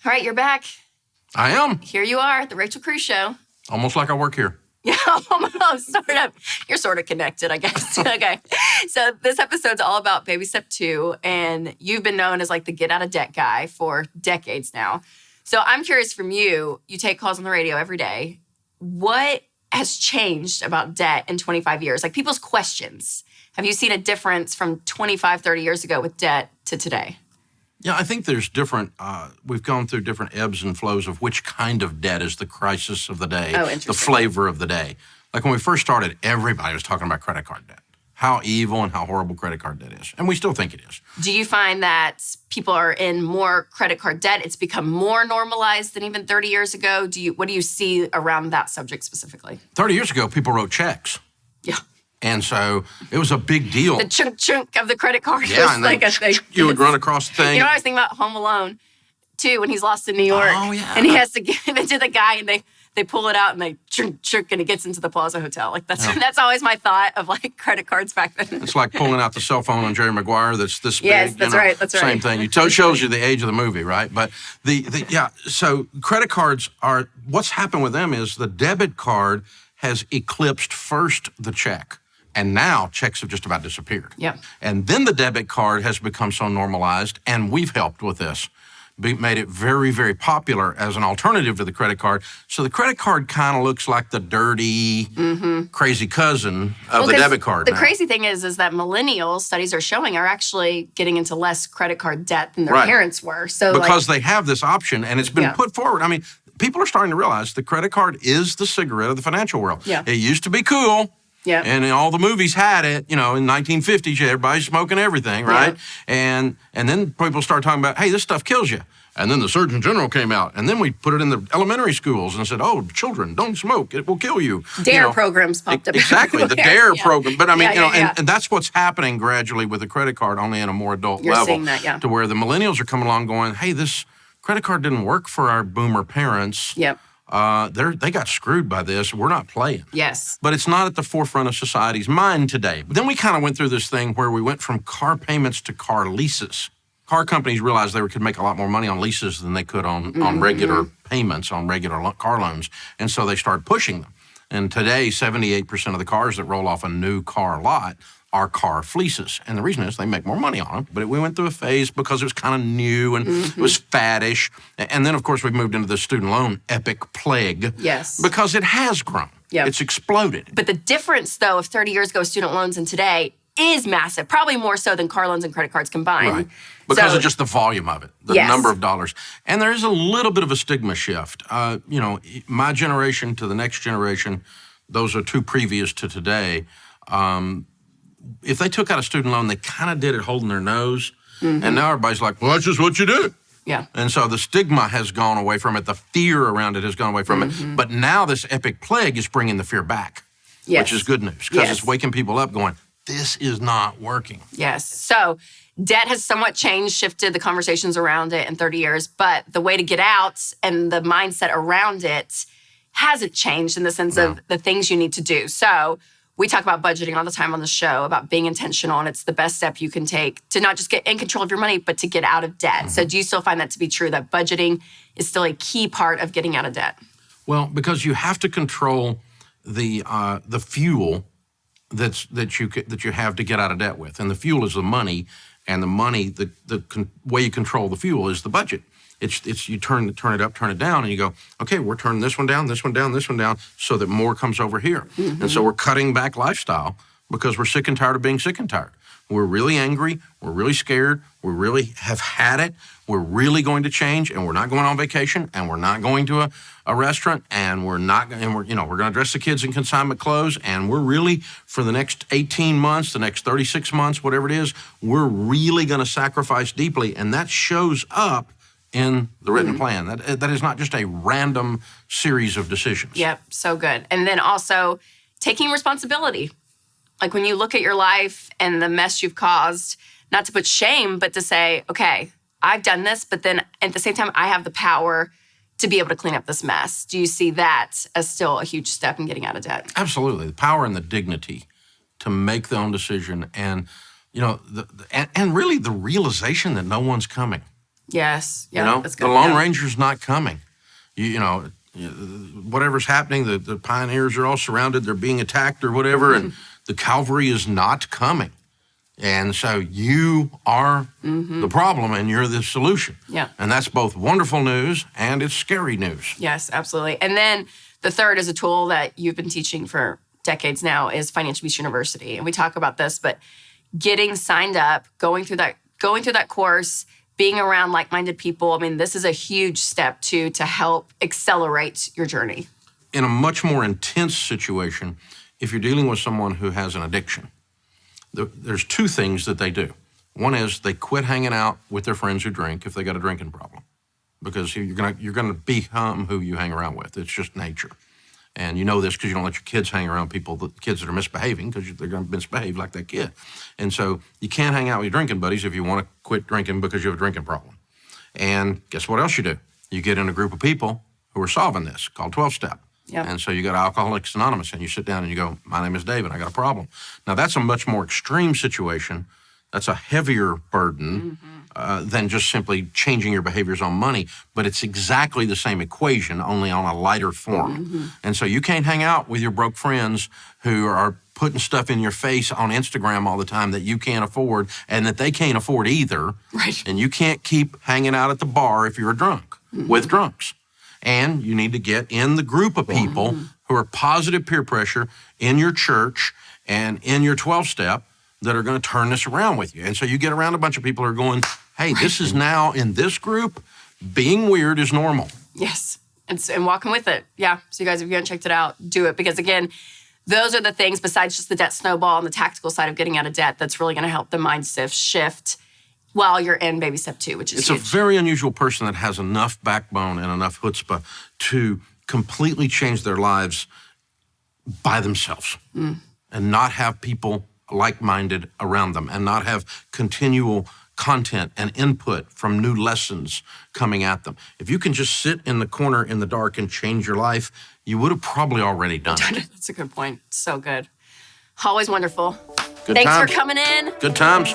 All right, you're back. I am. Here you are, the Rachel Cruze Show. Almost like I work here. Yeah, almost, sort of. You're sort of connected, I guess. Okay. So this episode's all about baby step 2, and you've been known as like the get out of debt guy for decades now. So I'm curious from you, you take calls on the radio every day. What has changed about debt in 25 years? Like people's questions. Have you seen a difference from 25, 30 years ago with debt to today? Yeah, I think there's different, we've gone through different ebbs and flows of which kind of debt is the crisis of the day, the flavor of the day. Like when we first started, everybody was talking about credit card debt, how evil and how horrible credit card debt is. And we still think it is. Do you find that people are in more credit card debt? It's become more normalized than even 30 years ago? What do you see around that subject specifically? 30 years ago, people wrote checks. Yeah. And so it was a big deal. The chunk of the credit card yeah, was like a thing. You would run across the thing. You know, I was thinking about Home Alone, too, when he's lost in New York. Oh, yeah. And he has to give it to the guy, and they pull it out, and they chunk, and it gets into the Plaza Hotel. Like, that's always my thought of, like, credit cards back then. It's like pulling out the cell phone on Jerry Maguire that's this big. Yes, that's right. Same thing. It shows you the age of the movie, right? But, so credit cards are, what's happened with them is the debit card has eclipsed first the check. And now checks have just about disappeared. Yep. And then the debit card has become so normalized, and we've helped with this, made it very, very popular as an alternative to the credit card. So the credit card kind of looks like the dirty, crazy cousin of the debit card. The crazy thing is that millennials, studies are showing, are actually getting into less credit card debt than their parents were. So because they have this option, and it's been put forward. I mean, people are starting to realize the credit card is the cigarette of the financial world. Yeah. It used to be cool. Yeah. And all the movies had it, in 1950s, everybody's smoking everything, right? Yeah. And then people start talking about, hey, this stuff kills you. And then the Surgeon General came out, and then we put it in the elementary schools and said, oh, children, don't smoke. It will kill you. DARE programs popped up. Exactly, the DARE program. But I mean, and that's what's happening gradually with the credit card, only in a more adult level. Seeing that, to where the millennials are coming along going, hey, this credit card didn't work for our boomer parents. Yep. They got screwed by this. We're not playing. Yes. But it's not at the forefront of society's mind today. But then we kind of went through this thing where we went from car payments to car leases. Car companies realized they could make a lot more money on leases than they could on regular payments, on regular car loans. And so they started pushing them. And today, 78% of the cars that roll off a new car lot are car fleeces. And the reason is they make more money on them. But we went through a phase because it was kind of new and it was faddish. And then, of course, we've moved into the student loan epic plague. Yes. Because it has grown. Yep. It's exploded. But the difference, though, of 30 years ago, student loans and today is massive, probably more so than car loans and credit cards combined. Right. Because of just the volume of it, the number of dollars. And there is a little bit of a stigma shift. My generation to the next generation, those are two previous to today, if they took out a student loan, they kind of did it holding their nose. And now everybody's like, well, that's just what you do. Yeah. And so the stigma has gone away from it. The fear around it has gone away from it. But now this epic plague is bringing the fear back, which is good news because it's waking people up going, this is not working. Yes. So debt has somewhat changed, shifted the conversations around it in 30 years, but the way to get out and the mindset around it hasn't changed in the sense of the things you need to do. So we talk about budgeting all the time on the show, about being intentional, and it's the best step you can take to not just get in control of your money, but to get out of debt. So do you still find that to be true, that budgeting is still a key part of getting out of debt? Well, because you have to control the fuel that you have to get out of debt with. And the fuel is the money, and the money, the way you control the fuel is the budget. It's you turn it up, turn it down, and you go, okay, we're turning this one down, this one down, this one down, so that more comes over here. And so we're cutting back lifestyle because we're sick and tired of being sick and tired. We're really angry, we're really scared, we really have had it, we're really going to change, and we're not going on vacation, and we're not going to a restaurant, and we're going to dress the kids in consignment clothes, and we're really, for the next 18 months, the next 36 months, whatever it is, we're really going to sacrifice deeply, and that shows up in the written plan. That is not just a random series of decisions. Yep, so good. And then also taking responsibility. Like when you look at your life and the mess you've caused, not to put shame, but to say, okay, I've done this, but then at the same time, I have the power to be able to clean up this mess. Do you see that as still a huge step in getting out of debt? Absolutely. The power and the dignity to make their own decision, and and really the realization that no one's coming. Yes. Yeah, You know, that's good. the Lone Yeah. Ranger's not coming. You know, whatever's happening, the pioneers are all surrounded. They're being attacked or whatever, and the cavalry is not coming. And so you are the problem and you're the solution. Yeah. And that's both wonderful news and it's scary news. Yes, absolutely. And then the third is a tool that you've been teaching for decades now is Financial Peace University. And we talk about this, but getting signed up, going through that course, being around like-minded people. I mean, this is a huge step to help accelerate your journey. In a much more intense situation, if you're dealing with someone who has an addiction, there's two things that they do. One is they quit hanging out with their friends who drink if they got a drinking problem, because you're gonna become who you hang around with. It's just nature. And you know this because you don't let your kids hang around kids that are misbehaving, because they're going to misbehave like that kid. And so you can't hang out with your drinking buddies if you want to quit drinking because you have a drinking problem. And guess what else you do? You get in a group of people who are solving this, called 12-step. Yep. And so you go to Alcoholics Anonymous and you sit down and you go, my name is David, I got a problem. Now that's a much more extreme situation. That's a heavier burden than just simply changing your behaviors on money, but it's exactly the same equation, only on a lighter form. And so you can't hang out with your broke friends who are putting stuff in your face on Instagram all the time that you can't afford and that they can't afford either. Right. And you can't keep hanging out at the bar if you're a drunk with drunks. And you need to get in the group of people who are positive peer pressure in your church and in your 12-step that are going to turn this around with you. And so you get around a bunch of people who are going, hey, this is now in this group, being weird is normal. Yes. And walking with it. Yeah. So you guys, if you haven't checked it out, do it. Because again, those are the things besides just the debt snowball and the tactical side of getting out of debt that's really going to help the mindset shift while you're in baby step 2, which is It's huge. a very unusual person that has enough backbone and enough chutzpah to completely change their lives by themselves and not have people like-minded around them and not have continual content and input from new lessons coming at them. If you can just sit in the corner in the dark and change your life, you would have probably already done it. That's a good point. So good. Always wonderful. Good Thanks times. for coming in. Good times.